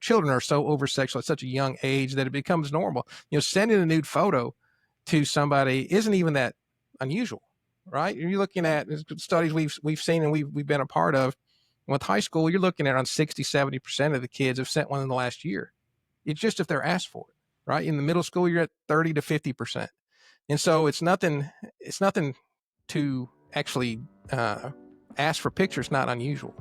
children are so over sexual at such a young age that it becomes normal. Sending a nude photo to somebody isn't even that unusual, right? You're looking at studies we've seen and we've been a part of. With high school, you're looking at around 60-70% of the kids have sent one in the last year. It's just if they're asked for it, right? In the middle school, you're at 30 to 50%. And so it's nothing to actually ask for pictures, not unusual.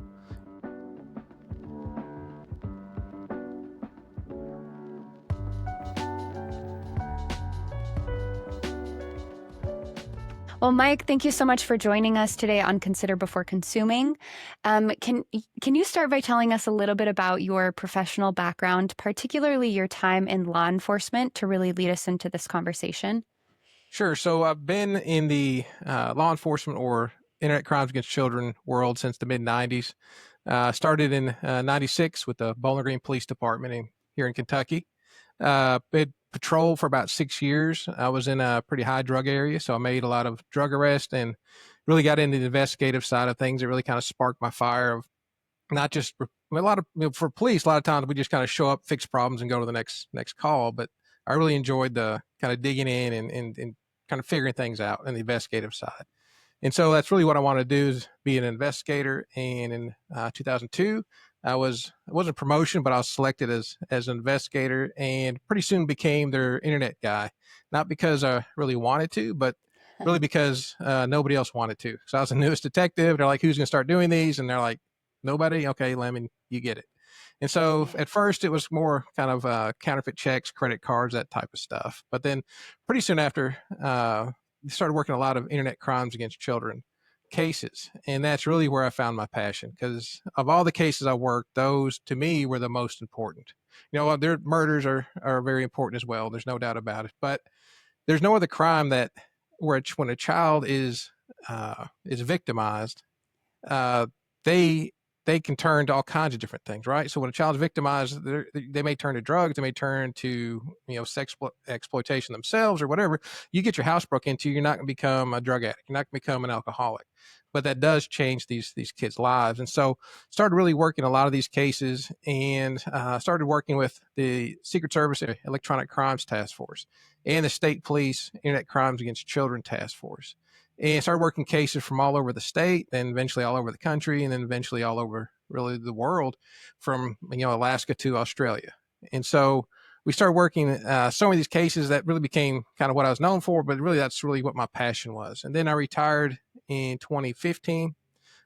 Well, Mike, thank you so much for joining us today on Consider Before Consuming. Can you start by telling us a little bit about your professional background, particularly your time in law enforcement, to really lead us into this conversation? Sure. So I've been in the law enforcement or internet crimes against children world since the mid-90s. Started in 96 with the Bowling Green Police Department here in Kentucky. Been patrol for about 6 years. I was in a pretty high drug area, so I made a lot of drug arrests and really got into the investigative side of things. It really kind of sparked my fire of not just for police. A lot of times we just kind of show up, fix problems, and go to the next call. But I really enjoyed the kind of digging in and kind of figuring things out on the investigative side. And so that's really what I want to do, is be an investigator. And in 2002, it wasn't promotion, but I was selected as an investigator, and pretty soon became their internet guy. Not because I really wanted to, but really because nobody else wanted to. So I was the newest detective. They're like, who's going to start doing these? And they're like, nobody. Okay, Lemon, you get it. And so at first it was more kind of counterfeit checks, credit cards, that type of stuff. But then pretty soon after, started working a lot of internet crimes against children cases. And that's really where I found my passion, because of all the cases I worked, those to me were the most important. Their murders are very important as well. There's no doubt about it. But there's no other crime when a child is victimized, they can turn to all kinds of different things, right? So when a child's victimized, they may turn to drugs, they may turn to sex exploitation themselves or whatever. You get your house broke into, you're not going to become a drug addict, you're not going to become an alcoholic, but that does change these kids' lives. And so started really working a lot of these cases, and started working with the Secret Service Electronic Crimes Task Force and the State Police Internet Crimes Against Children Task Force. And started working cases from all over the state, then eventually all over the country, and then eventually all over really the world, from Alaska to Australia. And so we started working so many of these cases that really became kind of what I was known for, but really that's really what my passion was. And then I retired in 2015,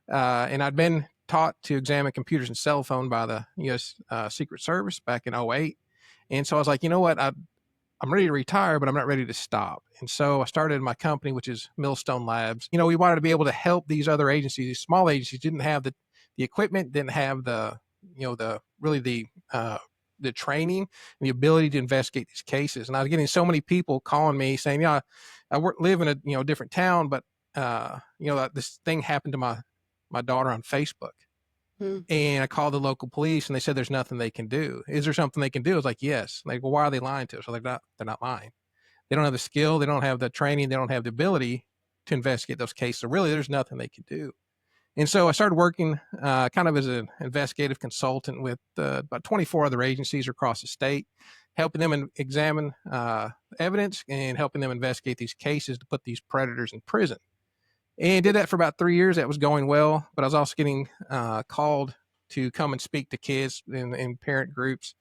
and I'd been taught to examine computers and cell phone by the U.S. Secret Service back in 2008. And so I was like, you know what, I'm ready to retire, but I'm not ready to stop. And so I started my company, which is Millstone Labs. We wanted to be able to help these other agencies. These small agencies didn't have the equipment, didn't have the training and the ability to investigate these cases. And I was getting so many people calling me saying, I live in a different town, but this thing happened to my daughter on Facebook. And I called the local police, and they said there's nothing they can do. Is there something they can do? I was like, yes. Like, well, why are they lying to us? They're not lying. They don't have the skill. They don't have the training. They don't have the ability to investigate those cases. So really, there's nothing they can do. And so I started working kind of as an investigative consultant with about 24 other agencies across the state, helping them examine evidence and helping them investigate these cases to put these predators in prison. And did that for about 3 years. That was going well, but I was also getting called to come and speak to kids in parent groups,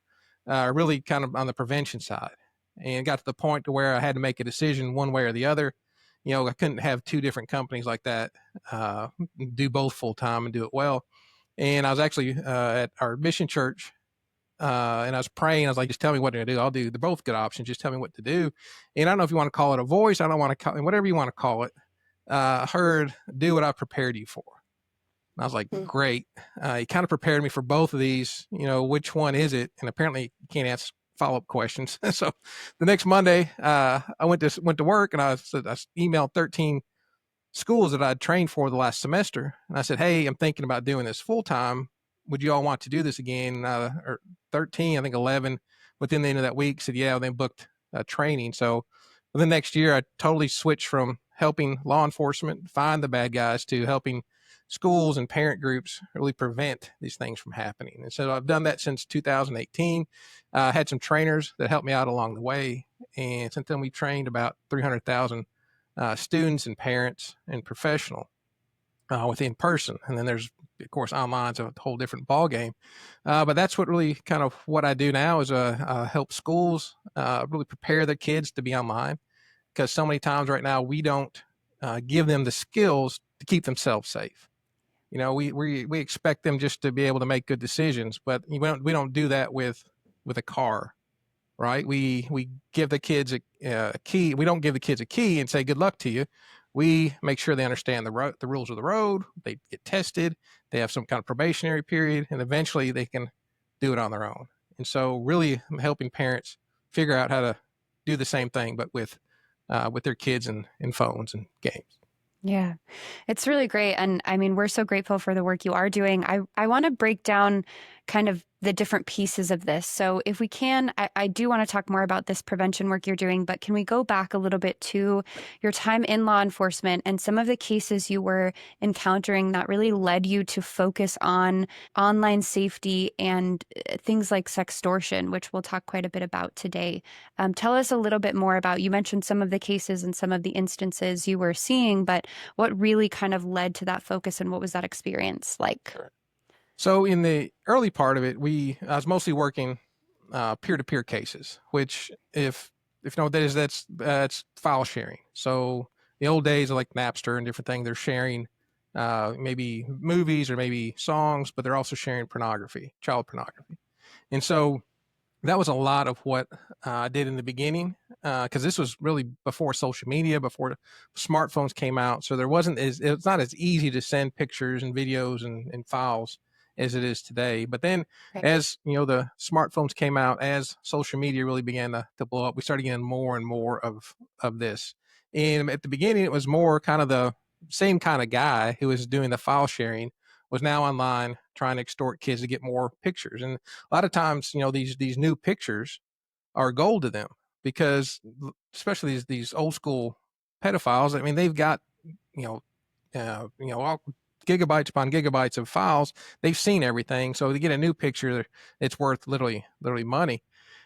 really kind of on the prevention side. And got to the point to where I had to make a decision one way or the other. I couldn't have two different companies like that, do both full time and do it well. And I was actually at our mission church, and I was praying. I was like, just tell me what to do. They're both good options. Just tell me what to do. And I don't know if you want to call it a voice. I don't want to call it, whatever you want to call it. Heard, do what I prepared you for. And I was like, great. He kind of prepared me for both of these, which one is it? And apparently you can't ask follow-up questions. So the next Monday, I went to work, and I emailed 13 schools that I'd trained for the last semester. And I said, hey, I'm thinking about doing this full-time. Would you all want to do this again? Or 13, I think 11 within the end of that week said, yeah, they booked training. So the next year, I totally switched from helping law enforcement find the bad guys to helping schools and parent groups really prevent these things from happening. And so I've done that since 2018. Had some trainers that helped me out along the way. And since then, we trained about 300,000 students and parents and professional with in person. And then there's, of course, online's a whole different ball game. But that's what really kind of what I do now is help schools really prepare their kids to be online, because so many times right now we don't give them the skills to keep themselves safe. You know, we expect them just to be able to make good decisions, but we don't do that with a car, right? We give the kids a key. We don't give the kids a key and say good luck to you. We make sure they understand the rules of the road. They get tested. They have some kind of probationary period, and eventually they can do it on their own. And so, really, I'm helping parents figure out how to do the same thing, but with their kids and phones and games. Yeah, it's really great. And I mean, we're so grateful for the work you are doing. I want to break down kind of the different pieces of this. So if we can, I do want to talk more about this prevention work you're doing, but can we go back a little bit to your time in law enforcement and some of the cases you were encountering that really led you to focus on online safety and things like sextortion, which we'll talk quite a bit about today. Tell us a little bit more about, you mentioned some of the cases and some of the instances you were seeing, but what really kind of led to that focus and what was that experience like? Sure. So in the early part of it, I was mostly working peer-to-peer cases, which if you know what that is, that's file sharing. So the old days of like Napster and different things, they're sharing maybe movies or maybe songs, but they're also sharing pornography, child pornography. And so that was a lot of what I did in the beginning, because this was really before social media, before smartphones came out. So it's not as easy to send pictures and videos and files as it is today. But then, Right. as you know, the smartphones came out, as social media really began to blow up, we started getting more and more of this. And at the beginning, it was more kind of the same kind of guy who was doing the file sharing was now online trying to extort kids to get more pictures. And a lot of times, you know, these new pictures are gold to them, because especially these old school pedophiles. I mean, they've got all gigabytes upon gigabytes of files. They've seen everything, so to get a new picture, it's worth literally money.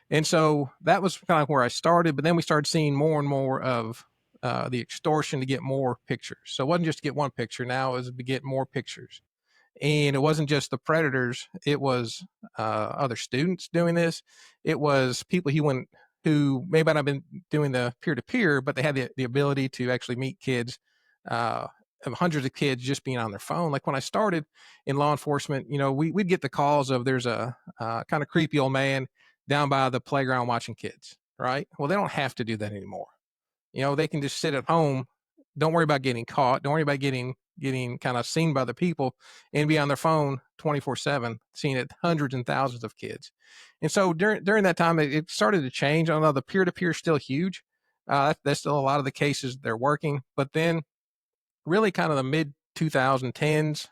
And so that was kind of where I started. But then we started seeing more and more of the extortion to get more pictures. So it wasn't just to get one picture. Now it was to get more pictures. And it wasn't just the predators, it was other students doing this. It was people who may not have been doing the peer-to-peer, but they had the ability to actually meet kids, hundreds of kids just being on their phone. Like when I started in law enforcement, you know, we'd get the calls of there's a kind of creepy old man down by the playground watching kids, right? Well, they don't have to do that anymore. You know, they can just sit at home. Don't worry about getting caught. Don't worry about getting kind of seen by the people, and be on their phone 24/7, seeing it hundreds and thousands of kids. And so during that time, it started to change. I don't know, the peer-to-peer is still huge. That's still a lot of the cases they're working. But then really kind of the mid 2010s,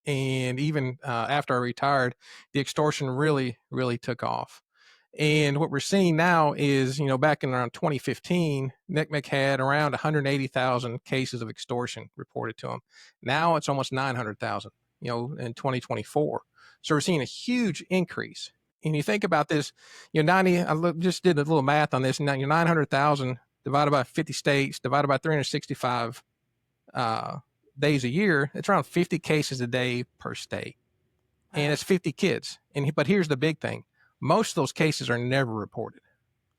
and even after I retired, the extortion really took off. And what we're seeing now is, you know, back in around 2015, NCMEC had around 180,000 cases of extortion reported to them. Now it's almost 900,000, you know, in 2024. So we're seeing a huge increase. And you think about this, you know, just did a little math on this. Now you're 900,000 divided by 50 states, divided by 365 days a year. It's around 50 cases a day per state. And it's 50 kids. But here's the big thing. Most of those cases are never reported.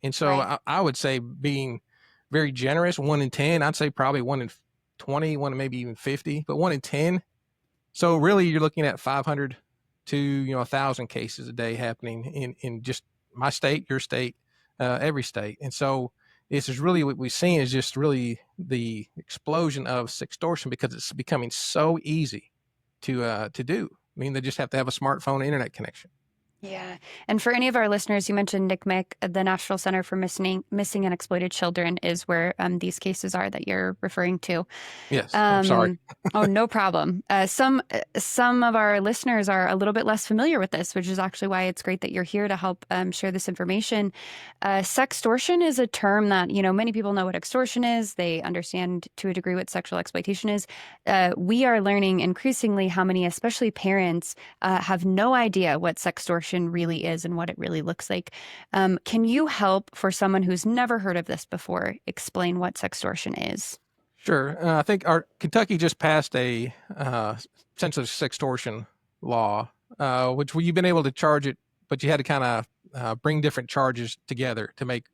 And so Right. I would say, being very generous, 1 in 10, I'd say probably 1 in 20, 1 in maybe even 50, but 1 in 10. So really you're looking at 500 to, you know, 1,000 cases a day happening in just my state, your state, every state. And so this is really what we've seen is just really the explosion of sextortion, because it's becoming so easy to do. I mean, they just have to have a smartphone internet connection. Yeah. And for any of our listeners, you mentioned NCMEC, the National Center for Missing and Exploited Children is where these cases are that you're referring to. Yes, I'm sorry. Oh, no problem. Some of our listeners are a little bit less familiar with this, which is actually why it's great that you're here to help share this information. Sextortion is a term that, many people know what extortion is. They understand to a degree what sexual exploitation is. We are learning increasingly how many, especially parents, have no idea what sextortion really is and what it really looks like. Can you help, for someone who's never heard of this before, explain what sextortion is? Sure. I think our Kentucky just passed a essentially sextortion law, which you've been able to charge it, but you had to kind of bring different charges together to make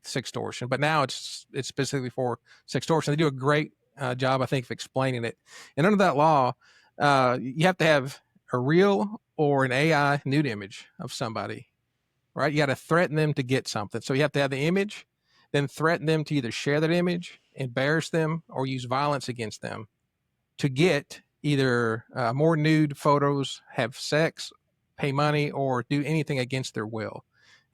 sextortion. But now it's specifically for sextortion. They do a great job, I think, of explaining it. And under that law, you have to have a real or an AI nude image of somebody, right? You got to threaten them to get something. So you have to have the image, then threaten them to either share that image, embarrass them, or use violence against them to get either more nude photos, have sex, pay money, or do anything against their will.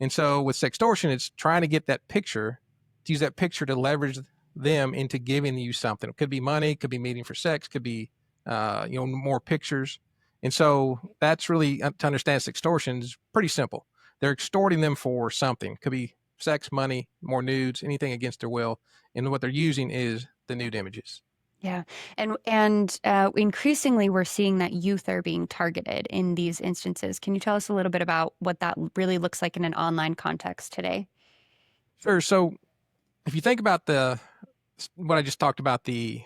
And so with sextortion, it's trying to get that picture, to use that picture to leverage them into giving you something. It could be money, could be meeting for sex, could be more pictures. And so that's really, to understand sextortion is pretty simple. They're extorting them for something. Could be sex, money, more nudes, anything against their will. And what they're using is the nude images. Yeah. And increasingly, we're seeing that youth are being targeted in these instances. Can you tell us a little bit about what that really looks like in an online context today? Sure. So if you think about what I just talked about, the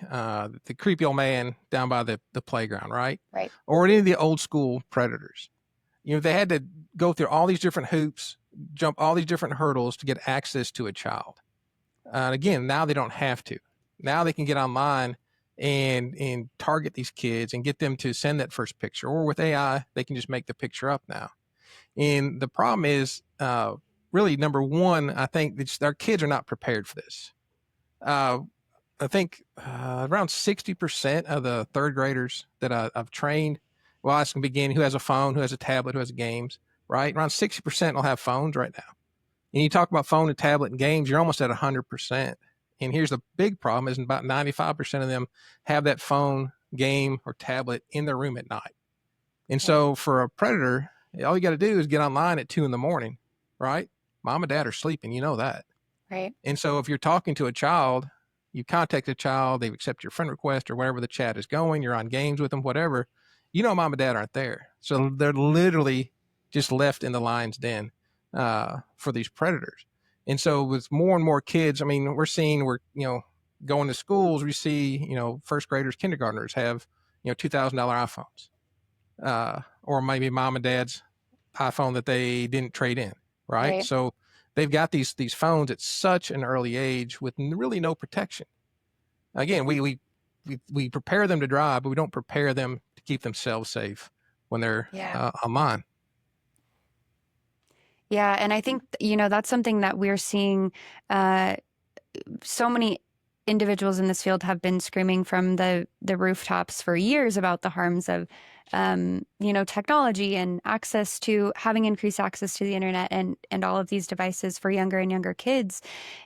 creepy old man down by the playground, right? Right. Or any of the old school predators, they had to go through all these different hoops, jump all these different hurdles to get access to a child. And again, now they don't have to. Now they can get online and target these kids and get them to send that first picture. Or with AI, they can just make the picture up now. And the problem is, really, number one, I think our kids are not prepared for this. I think around 60% of the third graders that I've trained, well, I can begin who has a phone, who has a tablet, who has games, right? Around 60% will have phones right now. And you talk about phone and tablet and games, you're almost at 100%. And here's the big problem is about 95% of them have that phone, game, or tablet in their room at night. And so for a predator, all you got to do is get online at 2 a.m, right? Mom and dad are sleeping. You know that. Right. And so if you're talking to a child, you contact a child, they accept your friend request or wherever the chat is going, you're on games with them, whatever, mom and dad aren't there. So they're literally just left in the lion's den for these predators. And so with more and more kids, we're going to schools, we see, first graders, kindergartners have, $2,000 iPhones, or maybe mom and dad's iPhone that they didn't trade in. Right. So they've got these phones at such an early age with really no protection. Again, we prepare them to drive, but we don't prepare them to keep themselves safe when they're online. Yeah. And I think, that's something that we're seeing. So many individuals in this field have been screaming from the rooftops for years about the harms of, technology and having increased access to the internet and all of these devices for younger and younger kids.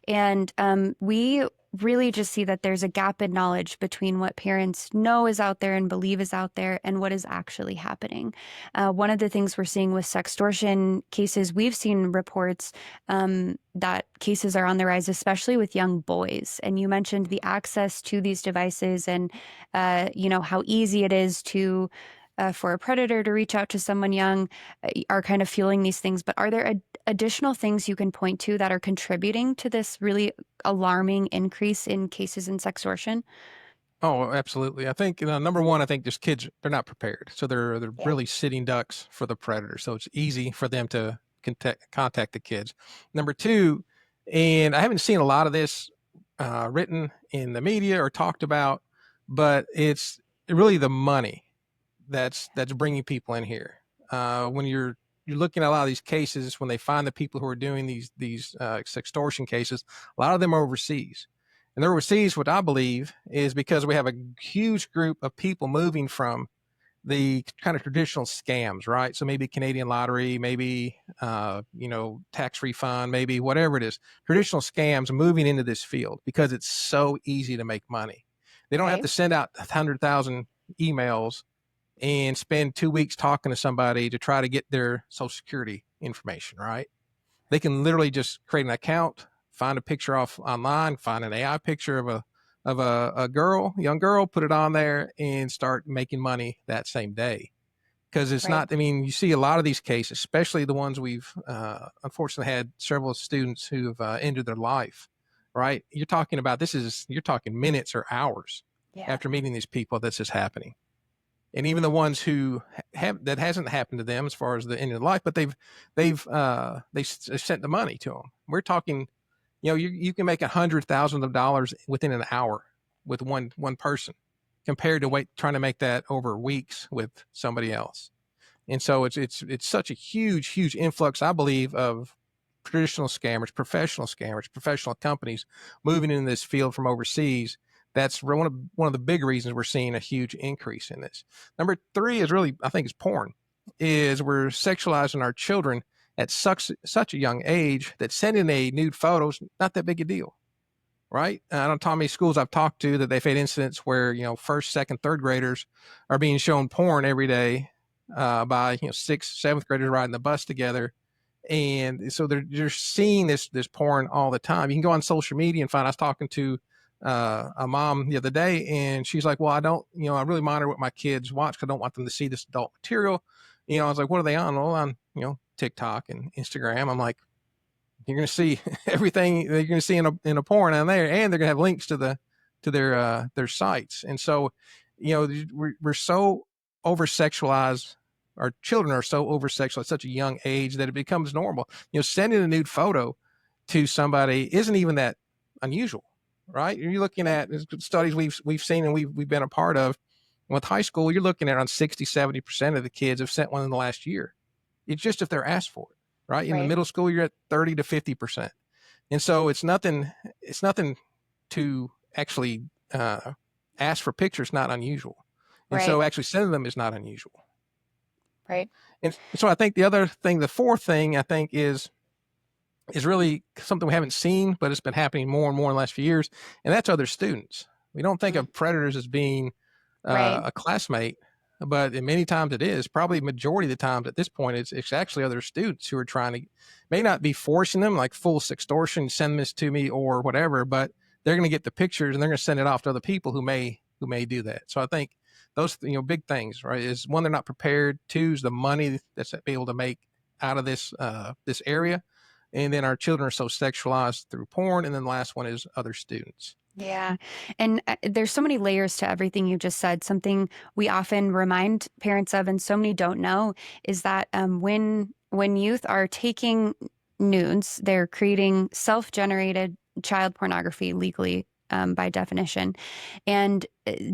And we really just see that there's a gap in knowledge between what parents know is out there and believe is out there and what is actually happening. One of the things we're seeing with sextortion cases, we've seen reports that cases are on the rise, especially with young boys. And you mentioned the access to these devices and, how easy it is for a predator to reach out to someone young are kind of fueling these things. But are there additional things you can point to that are contributing to this really alarming increase in cases in sextortion? Oh, absolutely. I think number one, I think just kids, they're not prepared. So they're really sitting ducks for the predator. So it's easy for them to contact the kids. Number two, and I haven't seen a lot of this written in the media or talked about, but it's really the money that's bringing people in here. When you're looking at a lot of these cases, when they find the people who are doing these sextortion cases, a lot of them are overseas. And they're overseas, what I believe, is because we have a huge group of people moving from the kind of traditional scams, right? So maybe Canadian lottery, maybe, tax refund, maybe whatever it is, traditional scams moving into this field because it's so easy to make money. They don't have Right. to send out 100,000 emails and spend 2 weeks talking to somebody to try to get their social security information, right? They can literally just create an account, find a picture off online, find an AI picture of a girl, young girl, put it on there and start making money that same day. Because it's Right. not, I mean, you see a lot of these cases, especially the ones we've unfortunately had several students who have ended their life, right? You're talking about you're talking minutes or hours Yeah. after meeting these people this is happening. And even the ones who have that hasn't happened to them as far as the end of life, but they sent the money to them. We're talking, you can make $100,000 within an hour with one person, compared to trying to make that over weeks with somebody else. And so it's such a huge influx, I believe, of traditional scammers, professional companies moving into this field from overseas. That's one of the big reasons we're seeing a huge increase in this. Number three is really, I think, is porn. Is we're sexualizing our children at such a young age that sending a nude photo is not that big a deal, right? I don't know how many schools I've talked to that they've had incidents where first, second, third graders are being shown porn every day by sixth, seventh graders riding the bus together, and so they're seeing this porn all the time. You can go on social media and find. I was talking to a mom the other day, and she's like, "Well, I really monitor what my kids watch because I don't want them to see this adult material." I was like, "What are they on?" Well, on TikTok and Instagram. I'm like, you're going to see everything that you're going to see in a porn on there, and they're going to have links to their sites. And so, we're so over sexualized. Our children are so over sexualized at such a young age that it becomes normal. Sending a nude photo to somebody isn't even that unusual, right? You're looking at studies we've seen and we've been a part of. With high school, you're looking at around 60-70% of the kids have sent one in the last year. It's just if they're asked for it, right? In the Right. middle school, you're at 30 to 50%. And so it's nothing to actually ask for pictures, not unusual. And Right. so actually sending them is not unusual. Right. And so I think the fourth thing I think is really something we haven't seen, but it's been happening more and more in the last few years. And that's other students. We don't think Mm. of predators as being Right. a classmate, but many times it is. Probably majority of the times at this point, it's actually other students who are trying to, may not be forcing them like full sextortion, send this to me or whatever, but they're going to get the pictures and they're going to send it off to other people who may do that. So I think those big things, right, is one, they're not prepared. Two is the money that's able to make out of this area, and then our children are so sexualized through porn, and then the last one is other students. Yeah. And there's so many layers to everything you just said. Something we often remind parents of, and so many don't know, is that when youth are taking nudes, they're creating self-generated child pornography legally. By definition, and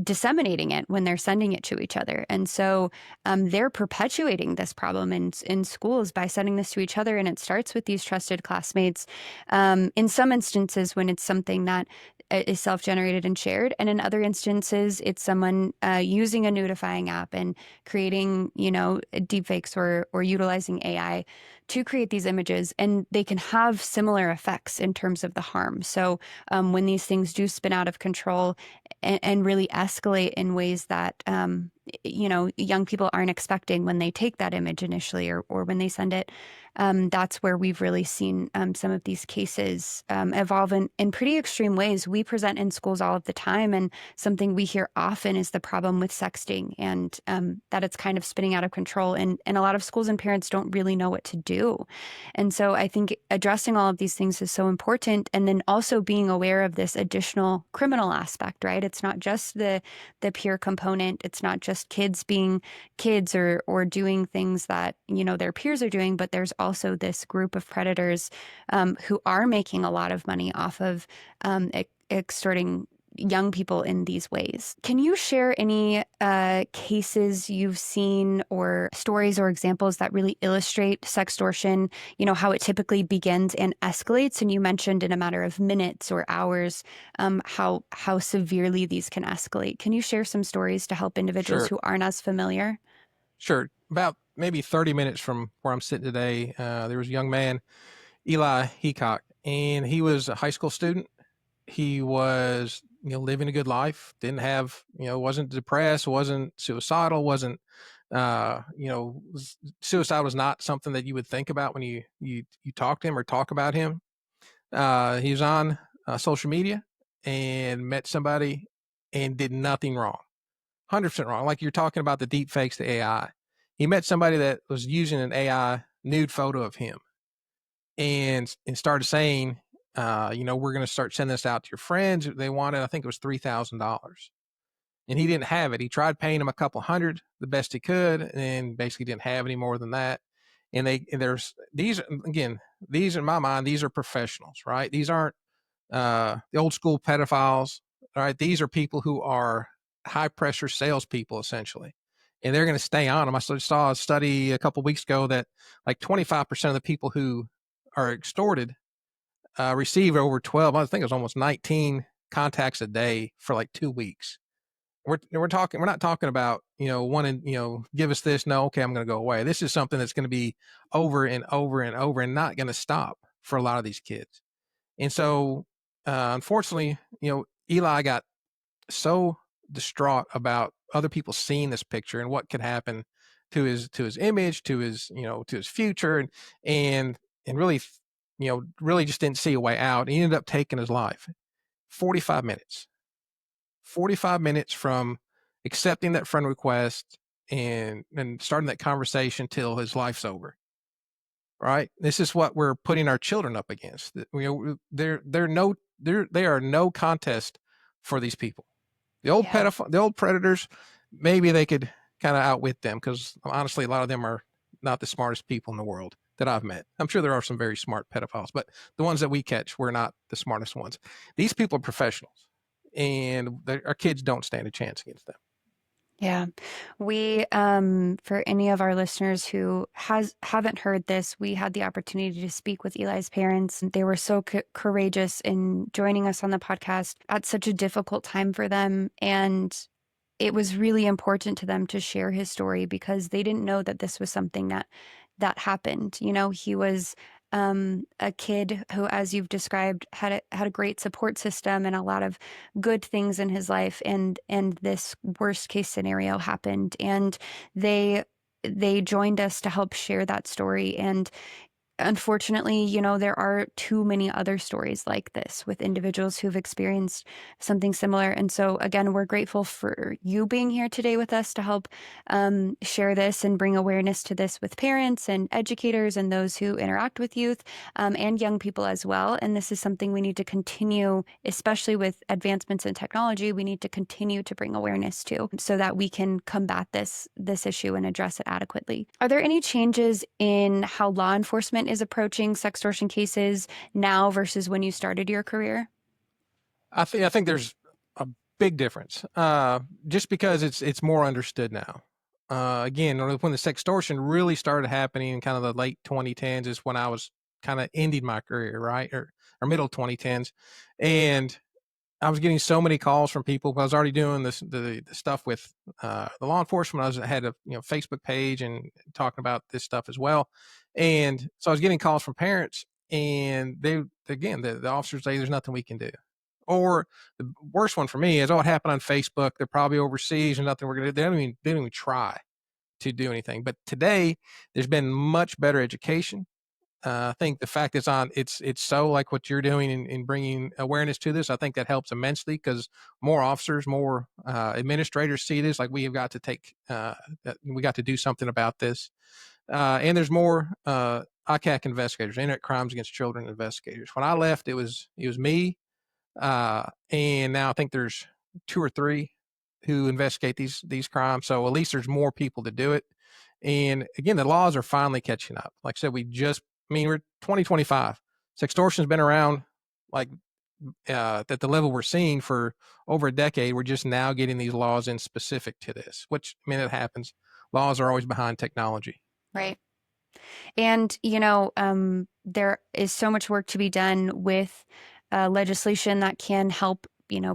disseminating it when they're sending it to each other. And so they're perpetuating this problem in schools by sending this to each other. And it starts with these trusted classmates. In some instances, when it's something that is self-generated and shared, and in other instances, it's someone using a nudifying app and creating, deepfakes or utilizing AI to create these images, and they can have similar effects in terms of the harm. So when these things do spin out of control and really escalate in ways that young people aren't expecting when they take that image initially or when they send it, that's where we've really seen some of these cases evolve in pretty extreme ways. We present in schools all of the time, and something we hear often is the problem with sexting, and that it's kind of spinning out of control. And a lot of schools and parents don't really know what to do. And so I think addressing all of these things is so important. And then also being aware of this additional criminal aspect, right? It's not just the peer component. It's not just kids being kids or doing things that, their peers are doing, but there's also this group of predators who are making a lot of money off of extorting young people in these ways. Can you share any cases you've seen or stories or examples that really illustrate sextortion, how it typically begins and escalates? And you mentioned in a matter of minutes or hours, how severely these can escalate. Can you share some stories to help individuals Sure. who aren't as familiar? Sure. About maybe 30 minutes from where I'm sitting today, there was a young man, Eli Heck, and he was a high school student. He was, living a good life, didn't have, wasn't depressed, wasn't suicidal, wasn't, suicide was not something that you would think about when you talk to him or talk about him. He was on social media and met somebody and did nothing wrong. 100% wrong. Like you're talking about the deep fakes, the AI. He met somebody that was using an AI nude photo of him and started saying, we're going to start sending this out to your friends. They wanted, I think it was $3,000. And he didn't have it. He tried paying him a couple hundred the best he could and basically didn't have any more than that. And these in my mind, these are professionals, right? These aren't the old school pedophiles. All right, these are people who are high pressure salespeople essentially, and they're going to stay on them. I saw a study a couple of weeks ago that like 25% of the people who are extorted receive over 12. I think it was almost 19 contacts a day for like 2 weeks. We're not talking about wanting give us this, no, okay, I'm going to go away. This is something that's going to be over and over and over and not going to stop for a lot of these kids. And so, unfortunately, Eli got so distraught about other people seeing this picture and what could happen to his image, to his future, and really, really just didn't see a way out. He ended up taking his life. 45 minutes, 45 minutes from accepting that friend request and starting that conversation till his life's over. Right? This is what we're putting our children up against. They are no contest for these people. Yeah. The old predators, maybe they could kind of outwit them because honestly, a lot of them are not the smartest people in the world that I've met. I'm sure there are some very smart pedophiles, but the ones that we catch, we're not the smartest ones. These people are professionals, and our kids don't stand a chance against them. Yeah. We, for any of our listeners who haven't heard this, we had the opportunity to speak with Eli's parents. They were so courageous in joining us on the podcast at such a difficult time for them. And it was really important to them to share his story because they didn't know that this was something that happened. He was a kid who, as you've described, had a great support system and a lot of good things in his life, and this worst case scenario happened, and they joined us to help share that story. And unfortunately, there are too many other stories like this with individuals who've experienced something similar. And so, again, we're grateful for you being here today with us to help share this and bring awareness to this with parents and educators and those who interact with youth and young people as well. And this is something we need to continue, especially with advancements in technology. We need to continue to bring awareness to so that we can combat this issue and address it adequately. Are there any changes in how law enforcement is approaching sextortion cases now versus when you started your career? I think there's a big difference, just because it's more understood now. Again, when the sextortion really started happening in kind of the late 2010s is when I was kind of ending my career, right, or middle 2010s, and I was getting so many calls from people. I was already doing the stuff with the law enforcement. I had a Facebook page and talking about this stuff as well, and so I was getting calls from parents, and the officers say there's nothing we can do. Or the worst one for me is, oh, it happened on Facebook. They're probably overseas and nothing we're going to do. They don't even try to do anything. But today, there's been much better education. I think the fact it's so like what you're doing in bringing awareness to this. I think that helps immensely because more officers, more administrators see this. Like we have got to we got to do something about this. And there's more ICAC investigators, internet crimes against children investigators. When I left, it was me, and now I think there's 2 or 3 who investigate these crimes. So at least there's more people to do it. And again, the laws are finally catching up. Like I said, we're 2025. Sextortion's been around like at the level we're seeing for over a decade, we're just now getting these laws in specific to this, which, I mean, it happens. Laws are always behind technology. Right. And, there is so much work to be done with legislation that can help,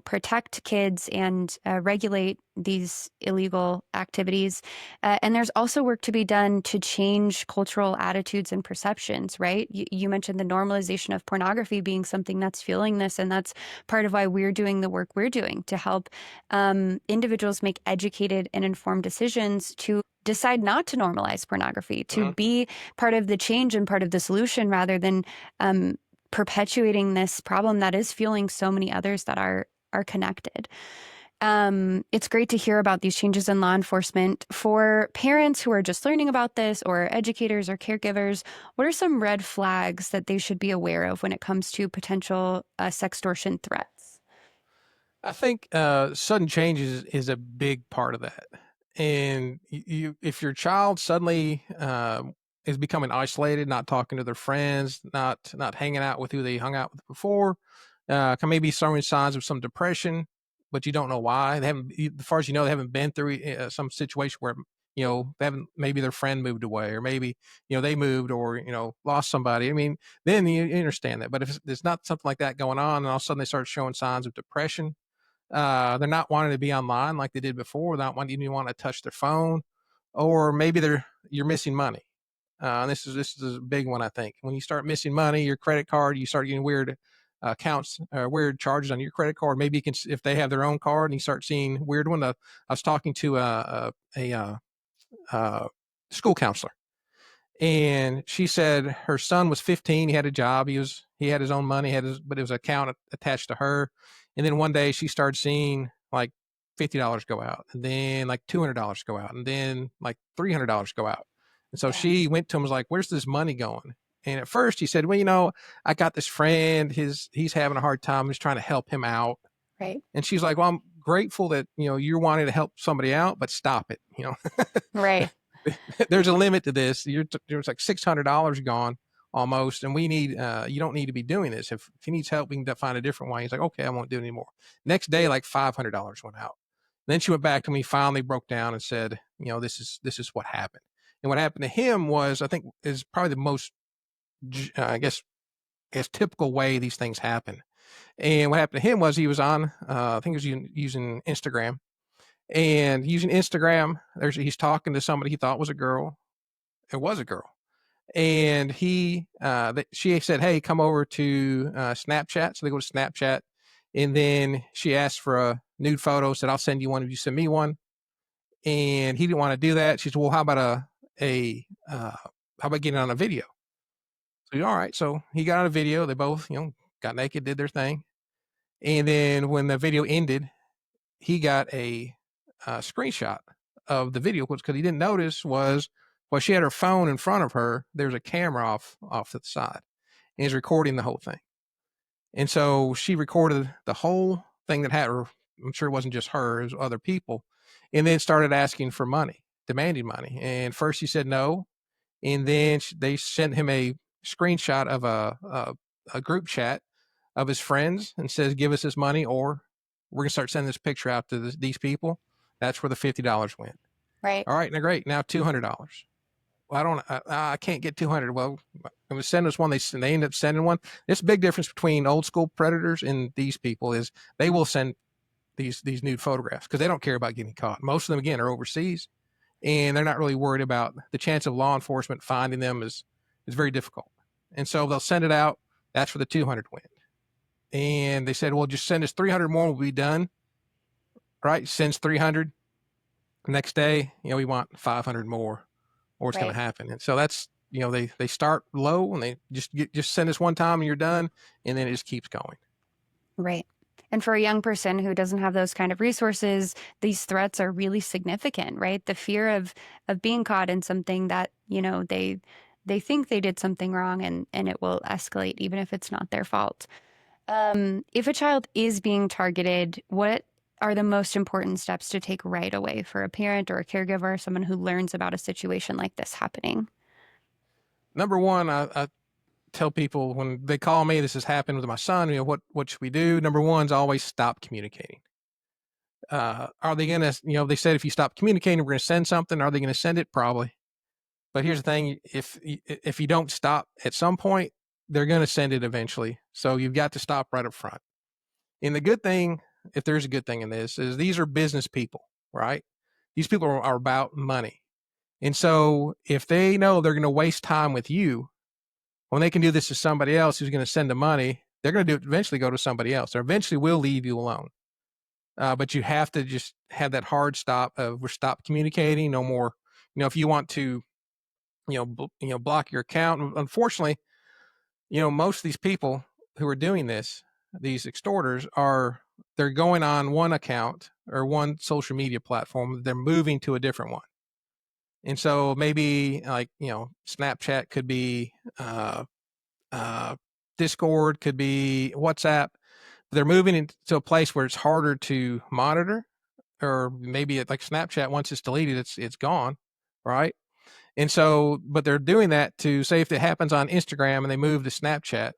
protect kids and regulate these illegal activities. And there's also work to be done to change cultural attitudes and perceptions, right? You mentioned the normalization of pornography being something that's fueling this. And that's part of why we're doing the work we're doing to help individuals make educated and informed decisions to decide not to normalize pornography, to Mhm. be part of the change and part of the solution rather than perpetuating this problem that is fueling so many others that are connected. It's great to hear about these changes in law enforcement. For parents who are just learning about this, or educators or caregivers, what are some red flags that they should be aware of when it comes to potential sextortion threats? I think sudden changes is a big part of that. And if your child suddenly is becoming isolated, not talking to their friends, not hanging out with who they hung out with before, can maybe showing signs of some depression, but you don't know why. They haven't, as far as you know, they haven't been through some situation where they haven't. Maybe their friend moved away, or maybe they moved, or lost somebody. I mean, then you understand that. But if there's not something like that going on, and all of a sudden they start showing signs of depression, they're not wanting to be online like they did before. They're not wanting to want to touch their phone, or maybe you're missing money. This is a big one, I think. When you start missing money, your credit card, you start getting weird accounts, weird charges on your credit card. Maybe you can, if they have their own card, and you start seeing weird one. I was talking to a school counselor, and she said her son was 15. He had a job. He had his own money. But it was an account attached to her. And then one day she started seeing like $50 go out, and then like $200 go out, and then like $300 go out. And so Yeah. she went to him, was like, "Where's this money going?" And at first he said, "Well, I got this friend. He's having a hard time. I'm just trying to help him out." Right. And she's like, "Well, I'm grateful that you're wanting to help somebody out, but stop it. Right. There's a limit to this. There's like $600 gone almost, and we need. You don't need to be doing this. If he needs help, we can find a different way." He's like, "Okay, I won't do it anymore." Next day, like $500 went out. Then she went back to me, finally broke down and said, "This is what happened." And what happened to him was, I think, is probably the most, I guess, typical way these things happen. And what happened to him was he was on, I think he was using Instagram, and using Instagram, he's talking to somebody he thought was a girl. It was a girl, and she said, "Hey, come over to Snapchat." So they go to Snapchat, and then she asked for a nude photo. Said, "I'll send you one if you send me one." And he didn't want to do that. She said, "Well, how about how about getting on a video?" So, all right. So he got on a video. They both got naked, did their thing, and then when the video ended, he got a screenshot of the video, because he didn't notice was, well, she had her phone in front of her. There's a camera off to the side, and he's recording the whole thing. And so she recorded the whole thing that had her. I'm sure it wasn't just her; it was other people, and then started asking for money, demanding money. And first he said no, and then they sent him a screenshot of a group chat of his friends and says, "Give us this money, or we're gonna start sending this picture out to these people." That's where the $50 went. Right. All right, now great. Now $200. Well, I can't get 200. Well, it was send us one. They end up sending one. This big difference between old school predators and these people is they will send these nude photographs because they don't care about getting caught. Most of them, again, are overseas, and they're not really worried about the chance of law enforcement finding them is very difficult. And so they'll send it out. That's where the 200 went. And they said, "Well, just send us 300 more. We'll be done." Right? Sends 300. Next day, we want 500 more, or it's going Right. to happen. And so that's, they start low, and they just send us one time and you're done. And then it just keeps going. Right. And for a young person who doesn't have those kind of resources, these threats are really significant, right? The fear of being caught in something that, they think they did something wrong, and it will escalate even if it's not their fault. If a child is being targeted, what are the most important steps to take right away for a parent or a caregiver, someone who learns about a situation like this happening? Number one, I tell people when they call me, this has happened with my son, what should we do? Number one is always stop communicating. Are they going to, they said if you stop communicating, we're going to send something. Are they going to send it? Probably. But here's the thing: if you don't stop at some point, they're going to send it eventually. So you've got to stop right up front. And the good thing, if there's a good thing in this, is these are business people, right? These people are about money. And so if they know they're going to waste time with you, when they can do this to somebody else who's going to send the money, they're going to eventually go to somebody else. Or eventually will leave you alone. But you have to just have that hard stop of we're stop communicating, no more. If you want to, block your account. Unfortunately, most of these people who are doing this, these extorters, they're going on one account or one social media platform. They're moving to a different one. And so maybe like, Snapchat could be, Discord could be WhatsApp. They're moving into a place where it's harder to monitor, or maybe like Snapchat, once it's deleted, it's gone. Right. And so, but they're doing that to say if it happens on Instagram and they move to Snapchat,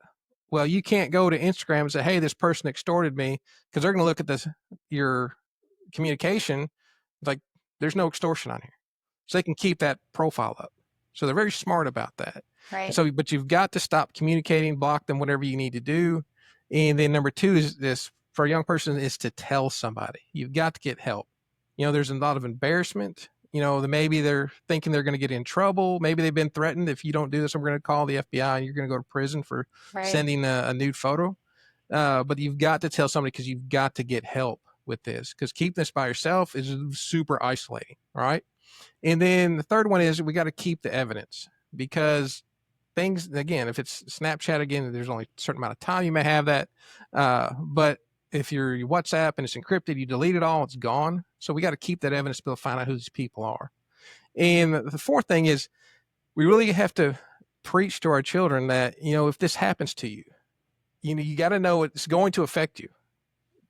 well, you can't go to Instagram and say, hey, this person extorted me, because they're going to look at your communication like there's no extortion on here. So they can keep that profile up. So they're very smart about that. Right. And so, but you've got to stop communicating, block them, whatever you need to do. And then number two is this for a young person is to tell somebody. You've got to get help. There's a lot of embarrassment. Maybe they're thinking they're going to get in trouble. Maybe they've been threatened. If you don't do this, I'm going to call the FBI and you're going to go to prison for sending a nude photo. But you've got to tell somebody, because you've got to get help with this, because keeping this by yourself is super isolating. Right. And then the third one is we got to keep the evidence, because things, again, if it's Snapchat, again, there's only a certain amount of time you may have that. But if your WhatsApp and it's encrypted, you delete it all, it's gone. So we got to keep that evidence to be able to find out who these people are. And the fourth thing is we really have to preach to our children that, if this happens to you, you got to know it's going to affect you.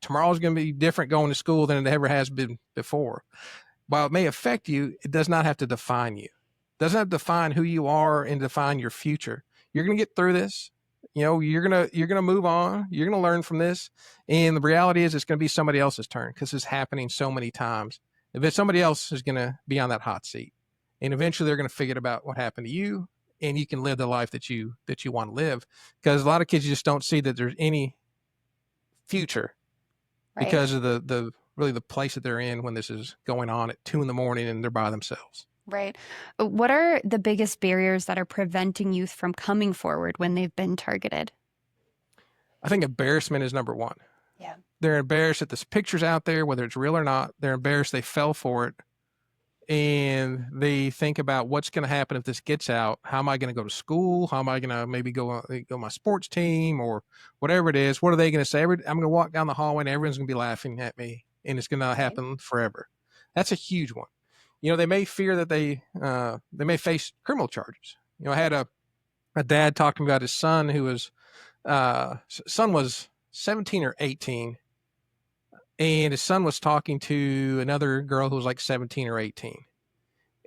Tomorrow's going to be different going to school than it ever has been before. While it may affect you, it does not have to define you. It doesn't have to define who you are and define your future. You're going to get through this. You're going to move on. You're going to learn from this. And the reality is it's going to be somebody else's turn, because it's happening so many times. If it's somebody else is going to be on that hot seat, and eventually they're going to forget about what happened to you, and you can live the life that you want to live. Because a lot of kids just don't see that there's any future because of the really the place that they're in when this is going on at 2 a.m. and they're by themselves. Right. What are the biggest barriers that are preventing youth from coming forward when they've been targeted? I think embarrassment is number one. Yeah. They're embarrassed that this picture's out there, whether it's real or not. They're embarrassed they fell for it. And they think about what's going to happen if this gets out. How am I going to go to school? How am I going to maybe go my sports team or whatever it is? What are they going to say? I'm going to walk down the hallway and everyone's going to be laughing at me, and it's going to happen forever. That's a huge one. They may fear that they may face criminal charges. I had a dad talking about his son who was son was 17 or 18, and his son was talking to another girl who was like 17 or 18,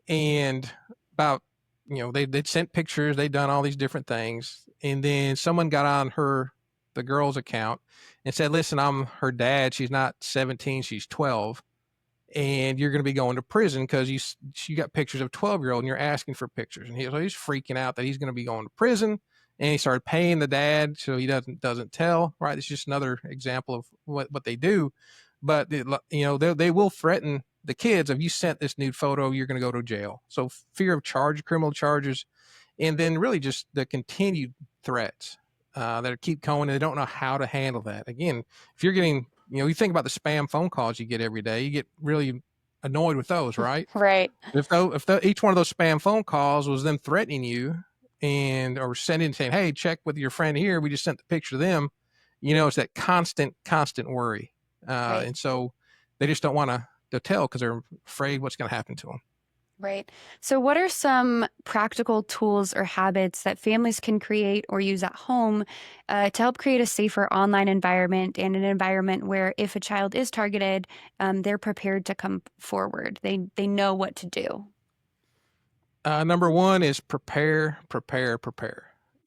and about they'd sent pictures, they'd done all these different things, and then someone got on the girl's account and said, listen, I'm her dad, she's not 17, she's 12, and you're going to be going to prison because you got pictures of 12-year-old and you're asking for pictures. And he's freaking out that he's going to be going to prison, and he started paying the dad so he doesn't tell. Right, it's just another example of what they do. But they will threaten the kids. If you sent this nude photo, you're going to go to jail. So fear of criminal charges, and then really just the continued threats that keep coming. They don't know how to handle that. Again, if you're getting you think about the spam phone calls you get every day, you get really annoyed with those, right? Right. If each one of those spam phone calls was them threatening you or saying, hey, check with your friend here, we just sent the picture to them, it's that constant worry. And so they just don't want to tell because they're afraid what's going to happen to them. Right. So what are some practical tools or habits that families can create or use at home to help create a safer online environment, and an environment where if a child is targeted, they're prepared to come forward? They know what to do. Number one is prepare.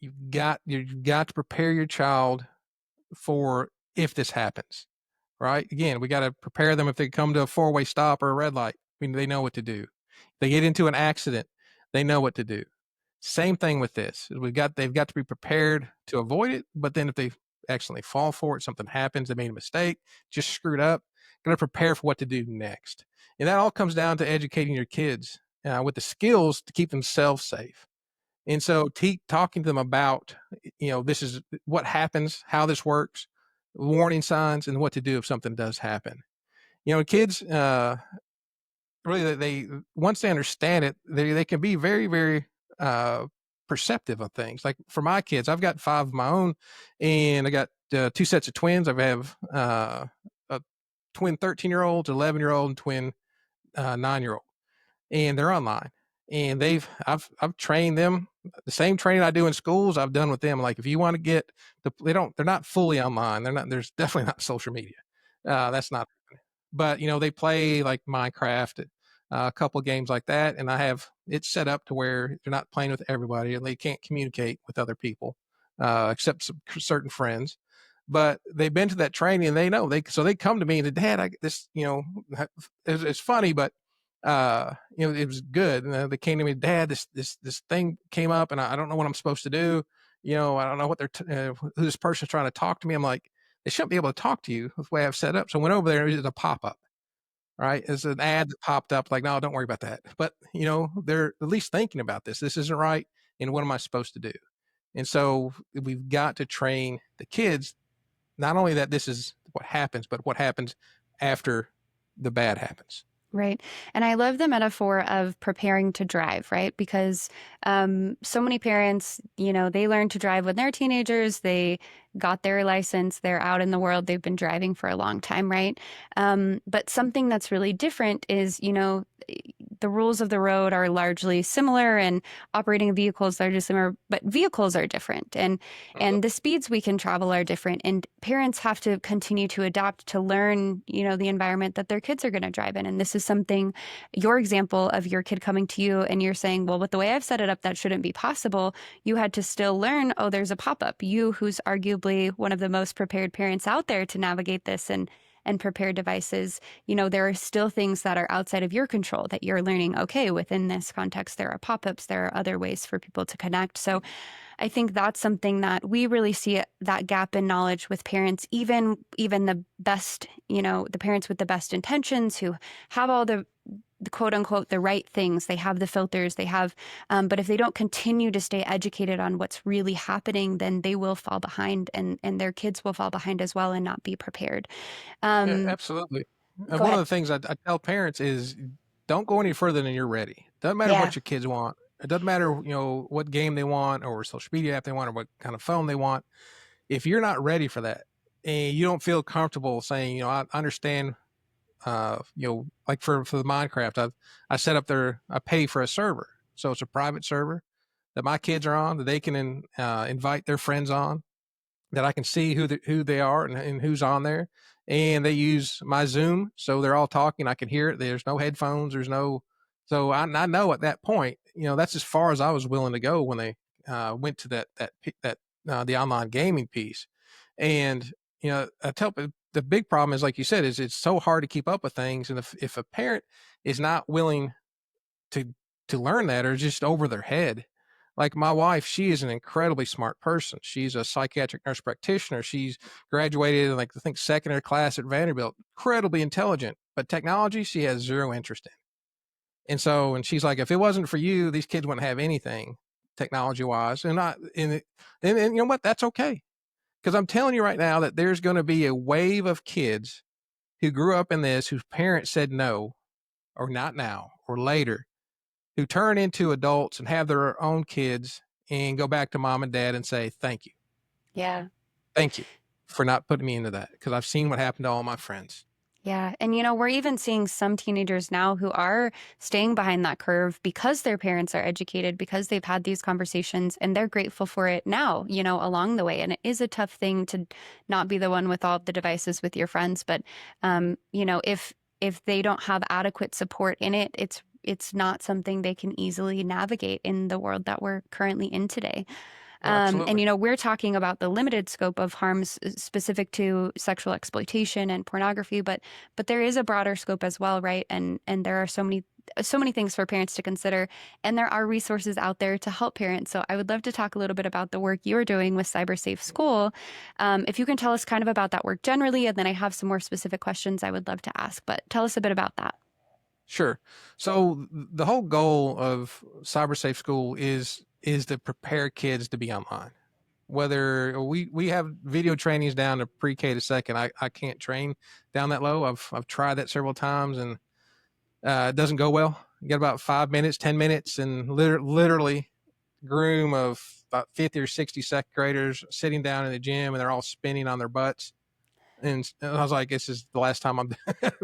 you've got to prepare your child for if this happens, right? Again, we got to prepare them if they come to a four-way stop or a red light. I mean, they know what to do. If they get into an accident, they know what to do. Same thing with this. They've got to be prepared to avoid it, but then if they accidentally fall for it, something happens, they made a mistake, just screwed up, got to prepare for what to do next. And that all comes down to educating your kids with the skills to keep themselves safe. And so talking to them about, this is what happens, how this works, warning signs, and what to do if something does happen. Kids, really, they once they understand it, they can be very, very perceptive of things. Like for my kids, I've got five of my own, and I got two sets of twins. I have a twin 13-year-old, 11-year-old, and twin 9-year-old, and they're online. And I've trained them the same training I do in schools. I've done with them. Like if you want to they're not fully online. There's definitely not social media. That's not, but they play like Minecraft, a couple of games like that, and I have it set up to where they're not playing with everybody and they can't communicate with other people except some certain friends. But they've been to that training and they know they come to me and say, Dad, it's funny, but it was good. And they came to me, Dad, this thing came up and I don't know what I'm supposed to do. I don't know what who this person's trying to talk to me. I'm like, they shouldn't be able to talk to you the way I've set up. So I went over there and it was a pop-up, right? It's an ad that popped up like, no, don't worry about that. But, they're at least thinking about this. This isn't right. And what am I supposed to do? And so we've got to train the kids, not only that this is what happens, but what happens after the bad happens. Right. And I love the metaphor of preparing to drive, right? Because so many parents, they learn to drive when they're teenagers. They got their license. They're out in the world. They've been driving for a long time, right? But something that's really different is, the rules of the road are largely similar and operating vehicles are largely similar, but vehicles are different. And the speeds we can travel are different. And parents have to continue to adapt to learn, the environment that their kids are going to drive in. And this is something, your example of your kid coming to you and you're saying, well, with the way I've set it up, that shouldn't be possible. You had to still learn, oh, there's a pop-up. You, who's arguably one of the most prepared parents out there to navigate this and prepare devices, there are still things that are outside of your control that you're learning. Okay, within this context, there are pop-ups, there are other ways for people to connect. So I think that's something that we really see, that gap in knowledge with parents, even the best, the parents with the best intentions who have all the quote unquote, the right things. They have the filters, but if they don't continue to stay educated on what's really happening, then they will fall behind and their kids will fall behind as well and not be prepared. Yeah, absolutely. Go One of ahead. the things I tell parents is don't go any further than you're ready. Doesn't matter Yeah. what your kids want. It doesn't matter, what game they want or social media app they want or what kind of phone they want. If you're not ready for that and you don't feel comfortable saying, I understand, like for the Minecraft, I set up I pay for a server. So it's a private server that my kids are on that they can invite their friends on, that I can see who they are and who's on there. And they use my Zoom, so they're all talking. I can hear it. There's no headphones. So I know at that point, that's as far as I was willing to go when they went to the online gaming piece. And I tell the big problem is, like you said, is it's so hard to keep up with things. And if a parent is not willing to learn that or just over their head, like my wife, she is an incredibly smart person. She's a psychiatric nurse practitioner. She's graduated in, like, I think, second class at Vanderbilt. Incredibly intelligent, but technology she has zero interest in. And she's like, if it wasn't for you, these kids wouldn't have anything technology wise. And you know what? That's okay. Because I'm telling you right now that there's going to be a wave of kids who grew up in this, whose parents said no, or not now, or later, who turn into adults and have their own kids and go back to mom and dad and say, thank you. Yeah. Thank you for not putting me into that, because I've seen what happened to all my friends. Yeah. And, we're even seeing some teenagers now who are staying behind that curve because their parents are educated, because they've had these conversations and they're grateful for it now, along the way. And it is a tough thing to not be the one with all of the devices with your friends. But, if they don't have adequate support in it, it's not something they can easily navigate in the world that we're currently in today. Absolutely. We're talking about the limited scope of harms specific to sexual exploitation and pornography, but there is a broader scope as well, right? And there are so many things for parents to consider, and there are resources out there to help parents. So I would love to talk a little bit about the work you're doing with Cyber Safe School. If you can tell us kind of about that work generally, and then I have some more specific questions I would love to ask, but tell us a bit about that. Sure. So the whole goal of Cyber Safe School is to prepare kids to be online. Whether we have video trainings down to pre-K to second, I can't train down that low. I've tried that several times, and it doesn't go well. You got about 5 minutes, 10 minutes, and literally groom of about 50 or 60 second graders sitting down in the gym, and they're all spinning on their butts. And I was like, this is the last time I'm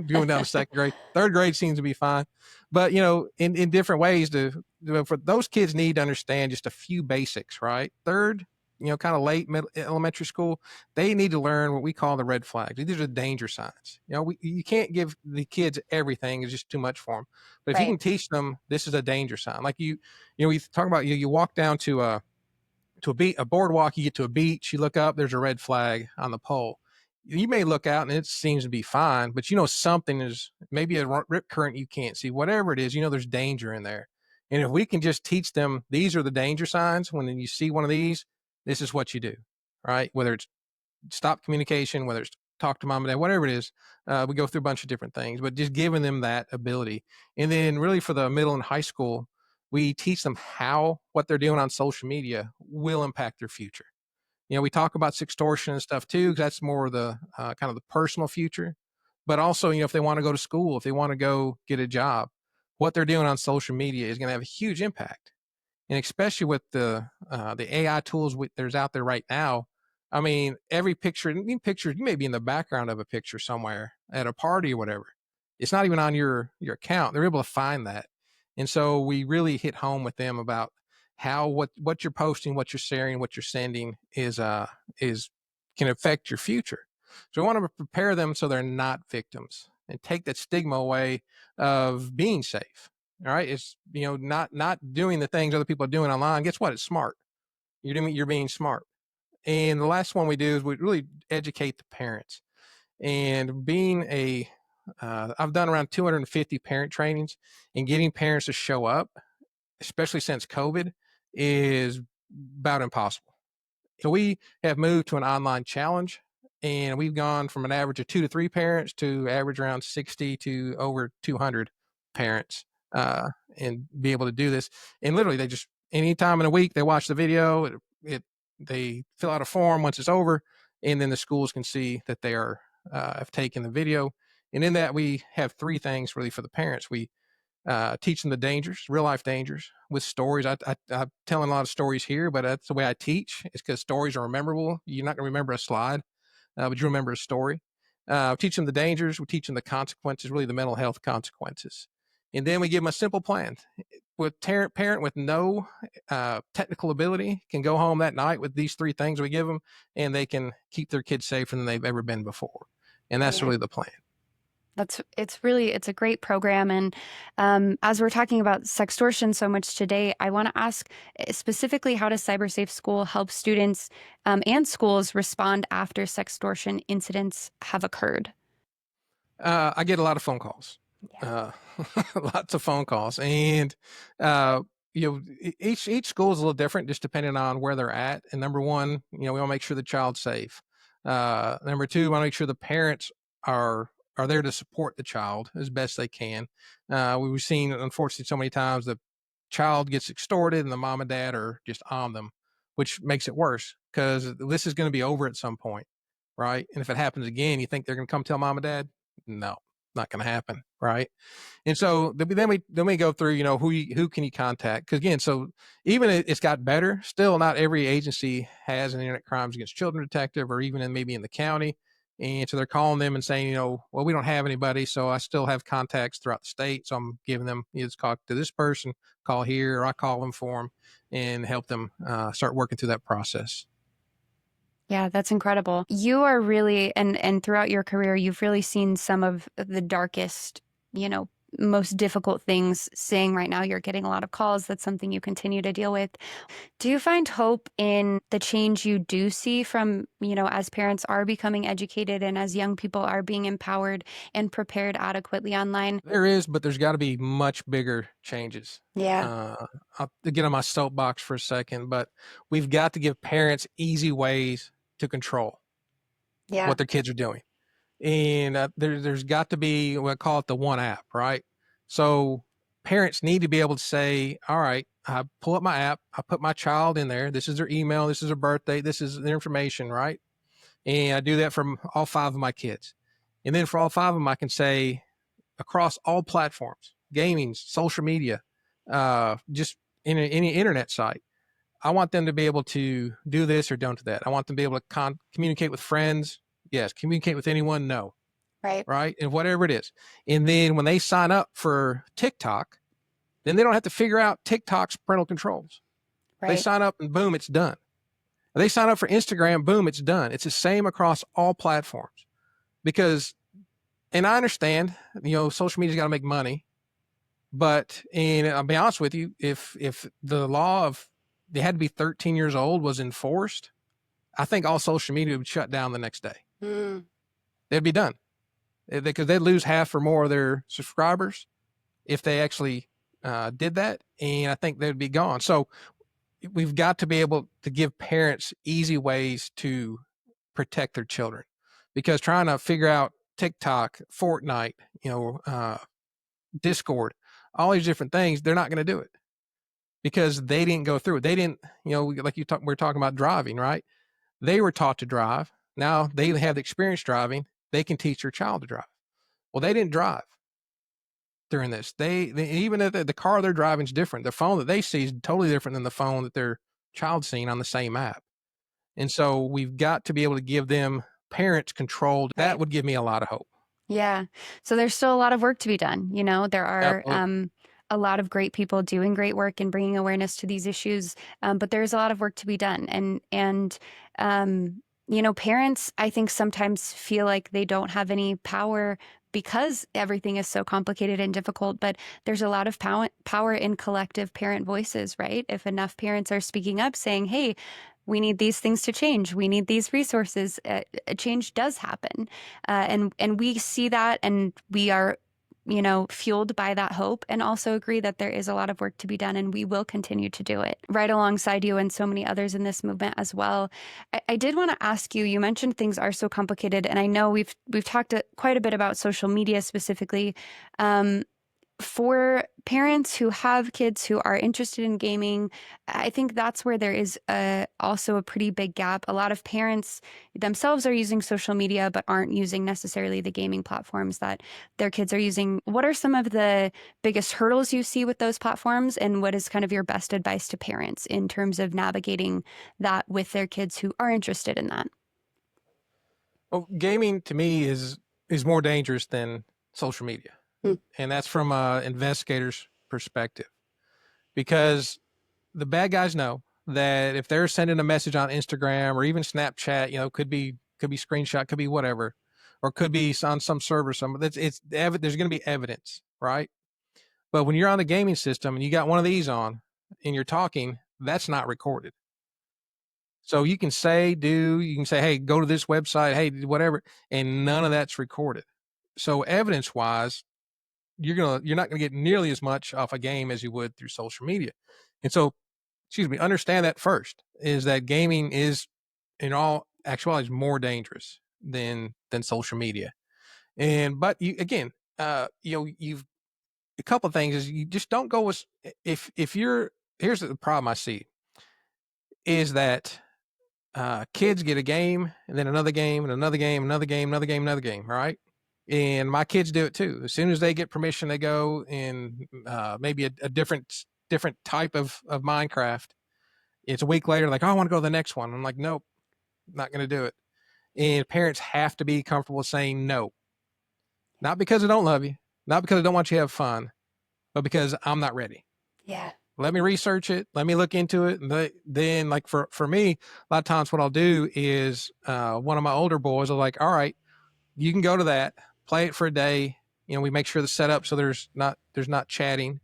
going down to second grade. Third grade seems to be fine. But, in different ways for those kids need to understand just a few basics, right? Third, kind of late middle elementary school, they need to learn what we call the red flags. These are danger signs. You can't give the kids everything. It's just too much for them. But if you Right. can teach them, this is a danger sign. Like we talk about, you walk down to a boardwalk, you get to a beach, you look up, there's a red flag on the pole. You may look out and it seems to be fine, but something is, maybe a rip current you can't see, whatever it is, there's danger in there. And if we can just teach them, these are the danger signs. When you see one of these, this is what you do, right? Whether it's stop communication, whether it's talk to mom and dad, whatever it is, we go through a bunch of different things, but just giving them that ability. And then really for the middle and high school, we teach them how what they're doing on social media will impact their future. We talk about sextortion and stuff too, because that's more of the kind of the personal future. But also, if they want to go to school, if they want to go get a job, what they're doing on social media is going to have a huge impact. And especially with the AI tools there's out there right now. I mean, every picture, you may be in the background of a picture somewhere at a party or whatever. It's not even on your account. They're able to find that. And so we really hit home with them about how what you're posting, what you're sharing, what you're sending is can affect your future. So we want to prepare them so they're not victims and take that stigma away of being safe. All right, it's not doing the things other people are doing online. Guess what? It's smart. You're being smart. And the last one we do is we really educate the parents. And being I've done around 250 parent trainings, and getting parents to show up, especially since COVID, is about impossible. So we have moved to an online challenge, and we've gone from an average of 2 to 3 parents to average around 60 to over 200 parents, and be able to do this. And literally, they just anytime in a week they watch the video. They fill out a form once it's over, and then the schools can see that they have taken the video. And in that, we have three things really for the parents. We teach them the dangers, real life dangers with stories. I'm telling a lot of stories here, but that's the way I teach. It's because stories are memorable. You're not going to remember a slide, but you remember a story. Teach them the dangers. We teach them the consequences, really the mental health consequences. And then we give them a simple plan. With parent with no technical ability can go home that night with these three things we give them, and they can keep their kids safer than they've ever been before. And that's really the plan. It's a great program. And as we're talking about sextortion so much today, I want to ask specifically, how does Cyber Safe School help students and schools respond after sextortion incidents have occurred? I get a lot of phone calls, Yeah. lots of phone calls, and uh, each school is a little different, just depending on where they're at. And number one, we want to make sure the child's safe. Number two, we want to make sure the parents are there to support the child as best they can. We've seen, unfortunately, so many times the child gets extorted and the mom and dad are just on them, which makes it worse because this is going to be over at some point, right? And if it happens again, you think they're going to come tell mom and dad? No, not going to happen, right? And so then we go through, who can you contact? Because again, so even it's got better, still not every agency has an internet crimes against children detective, or even maybe in the county. And so they're calling them and saying, well, we don't have anybody, so I still have contacts throughout the state. So I'm giving them, just talk to this person, call here, or I call them for them and help them start working through that process. Yeah, that's incredible. You are really, and throughout your career, you've really seen some of the darkest, you know, most difficult things, saying right now you're getting a lot of calls. That's something you continue to deal with. Do you find hope in the change you do see from, as parents are becoming educated and as young people are being empowered and prepared adequately online? There is, but there's got to be much bigger changes. Yeah. I'll get on my soapbox for a second, but we've got to give parents easy ways to control Yeah. what their kids are doing. And there's got to be, we call it the one app, right? So parents need to be able to say, all right, I pull up my app, I put my child in there. This is their email, this is their birthday, this is their information, right? And I do that from all 5 of my kids. And then for all 5 of them, I can say across all platforms, gaming, social media, just any internet site, I want them to be able to do this or don't do that. I want them to be able to communicate with friends. Yes. Communicate with anyone. No. Right. Right. And whatever it is. And then when they sign up for TikTok, then they don't have to figure out TikTok's parental controls. Right. They sign up and boom, it's done. They sign up for Instagram, boom, it's done. It's the same across all platforms. Because, and I understand, social media's got to make money. But, and I'll be honest with you, if the law of they had to be 13 years old was enforced, I think all social media would shut down the next day. They'd be done because they'd lose half or more of their subscribers if they actually did that. And I think they'd be gone. So we've got to be able to give parents easy ways to protect their children, because trying to figure out TikTok, Fortnite, Discord, all these different things, they're not going to do it because they didn't go through it. They didn't, like we're talking about driving, right? They were taught to drive. Now they have the experience driving. They can teach their child to drive. Well, they didn't drive during this. They even if the car they're driving is different. The phone that they see is totally different than the phone that their child's seen on the same app. And so we've got to be able to give them parents control. That would give me a lot of hope. Yeah. So there's still a lot of work to be done. There are a lot of great people doing great work and bringing awareness to these issues. But there's a lot of work to be done. And parents, I think, sometimes feel like they don't have any power because everything is so complicated and difficult. But there's a lot of power in collective parent voices, right? If enough parents are speaking up saying, hey, we need these things to change. We need these resources. A change does happen. And we see that, and we are, fueled by that hope, and also agree that there is a lot of work to be done, and we will continue to do it right alongside you and so many others in this movement as well. I did want to ask you, you mentioned things are so complicated, and I know we've talked quite a bit about social media specifically. For parents who have kids who are interested in gaming, I think that's where there is also a pretty big gap. A lot of parents themselves are using social media, but aren't using necessarily the gaming platforms that their kids are using. What are some of the biggest hurdles you see with those platforms? And what is kind of your best advice to parents in terms of navigating that with their kids who are interested in that? Well, gaming to me is more dangerous than social media. And that's from an investigator's perspective, because the bad guys know that if they're sending a message on Instagram or even Snapchat, could be screenshot, could be whatever, or could be on some server, there's going to be evidence, right? But when you're on the gaming system and you got one of these on and you're talking, that's not recorded. So you can say, hey, go to this website, hey, whatever, and none of that's recorded. So evidence wise, you're not gonna get nearly as much off a game as you would through social media. And so, understand that first, is that gaming is in all actuality is more dangerous than social media. But you again, you've a couple of things is you just don't go with if you're here's the problem I see is that kids get a game and then another game and another game, another game, another game, another game, right? And my kids do it too. As soon as they get permission, they go in maybe a different type of Minecraft. It's a week later, like, oh, I want to go to the next one. I'm like, nope, not going to do it. And parents have to be comfortable saying no. Not because I don't love you, not because I don't want you to have fun, but because I'm not ready. Yeah. Let me research it. Let me look into it. And then, like for me, a lot of times what I'll do is one of my older boys will like, all right, you can go to that, play it for a day, We make sure the setup so there's not chatting,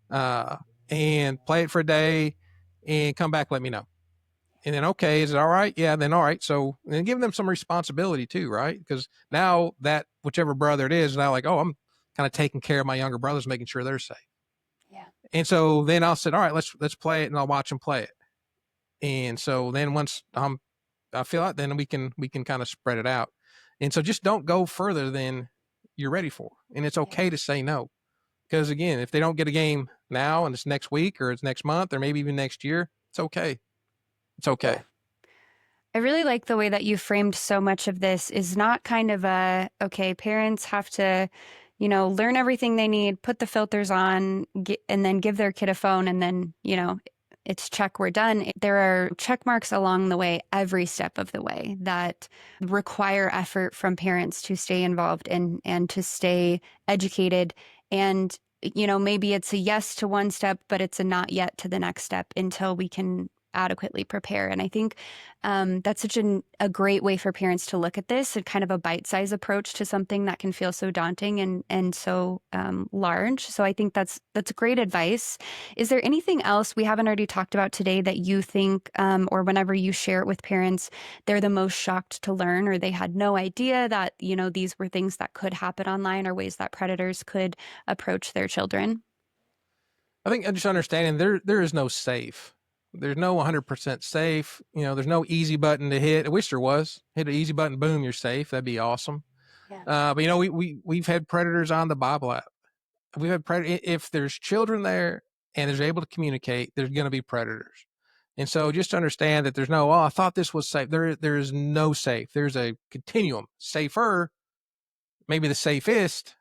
and play it for a day and come back, let me know. And then, okay, is it all right? Yeah, then all right. So then give them some responsibility too, right? Because now that whichever brother it is, now like, oh, I'm kind of taking care of my younger brothers, making sure they're safe. Yeah. And so then I'll say, all right, let's play it, and I'll watch them play it. And so then once I feel like, then we can kind of spread it out. And so just don't go further than you're ready for. And it's okay to say no. Because again, if they don't get a game now and it's next week or it's next month or maybe even next year, it's okay. It's okay. Yeah. I really like the way that you framed so much of this is not kind of okay, parents have to, learn everything they need, put the filters on, and then give their kid a phone, and then, it's check, we're done. There are check marks along the way, every step of the way, that require effort from parents to stay involved and to stay educated. And, maybe it's a yes to one step, but it's a not yet to the next step until we can adequately prepare. And I think that's such a great way for parents to look at this, and kind of a bite-sized approach to something that can feel so daunting and so large. So I think that's great advice. Is there anything else we haven't already talked about today that you think, or whenever you share it with parents, they're the most shocked to learn, or they had no idea that, these were things that could happen online, or ways that predators could approach their children? I think just understanding there is no safe. There's no 100% safe. There's no easy button to hit. I wish there was. Hit an easy button, boom, you're safe. That'd be awesome. Yeah. But we've had predators on the Bible app. We've had if there's children there and they're able to communicate, there's going to be predators. And so just understand that there's no, I thought this was safe. There is no safe. There's a continuum. Safer, maybe the safest,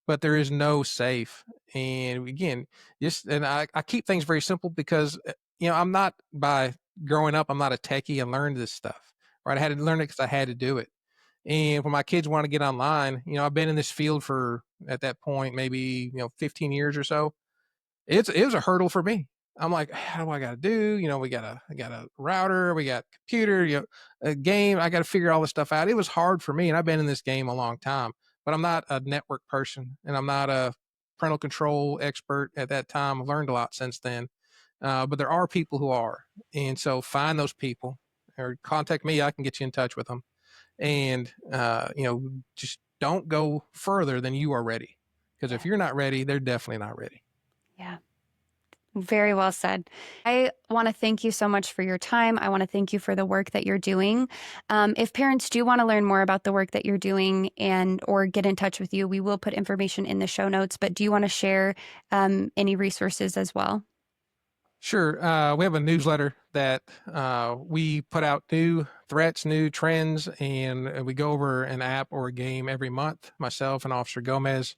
but there is no safe. And again, I keep things very simple because I'm not, by growing up, I'm not a techie and learned this stuff, right? I had to learn it because I had to do it. And when my kids want to get online, I've been in this field for, at that point, maybe 15 years or so. It was a hurdle for me. I'm like, how do I got to do? I got a router, we got computer, a game. I got to figure all this stuff out. It was hard for me, and I've been in this game a long time. But I'm not a network person, and I'm not a parental control expert at that time. I've learned a lot since then. But there are people who are. And so find those people or contact me. I can get you in touch with them. And, just don't go further than you are ready. Because if you're not ready, they're definitely not ready. Yeah. Very well said. I want to thank you so much for your time. I want to thank you for the work that you're doing. If parents do want to learn more about the work that you're doing or get in touch with you, we will put information in the show notes. But do you want to share any resources as well? Sure. We have a newsletter that we put out new threats, new trends, and we go over an app or a game every month, myself and Officer Gomez.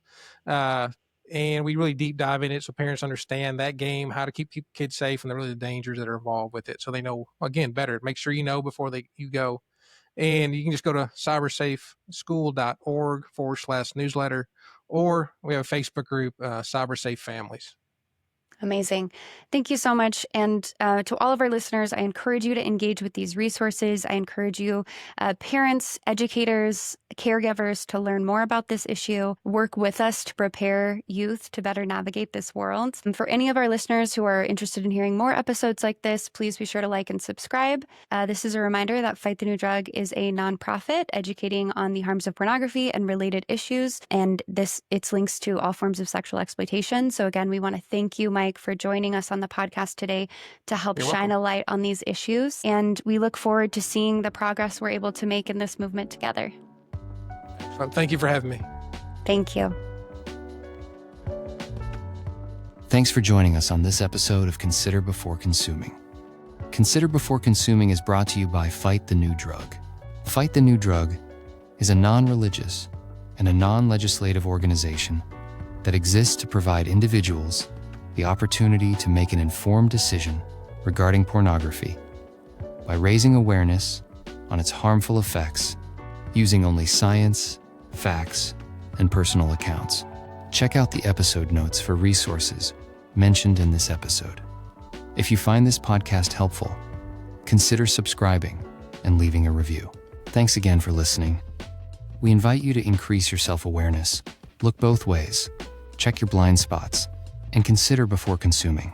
And we really deep dive in it so parents understand that game, how to keep kids safe, and the dangers that are involved with it. So they know, again, better. Make sure you know before you go. And you can just go to cybersafeschool.org/newsletter, or we have a Facebook group, Cybersafe Families. Amazing. Thank you so much. And to all of our listeners, I encourage you to engage with these resources. I encourage you, parents, educators, caregivers, to learn more about this issue. Work with us to prepare youth to better navigate this world. And for any of our listeners who are interested in hearing more episodes like this, please be sure to like and subscribe. This is a reminder that Fight the New Drug is a nonprofit educating on the harms of pornography and related issues. And it's links to all forms of sexual exploitation. So again, we want to thank you, Mike, for joining us on the podcast today to help shine a light on these issues. And we look forward to seeing the progress we're able to make in this movement together. Thank you for having me. Thank you. Thanks for joining us on this episode of Consider Before Consuming. Consider Before Consuming is brought to you by Fight the New Drug. Fight the New Drug is a non-religious and a non-legislative organization that exists to provide individuals the opportunity to make an informed decision regarding pornography by raising awareness on its harmful effects using only science, facts, and personal accounts. Check out the episode notes for resources mentioned in this episode. If you find this podcast helpful, consider subscribing and leaving a review. Thanks again for listening. We invite you to increase your self-awareness Look both ways, check your blind spots, and consider before consuming.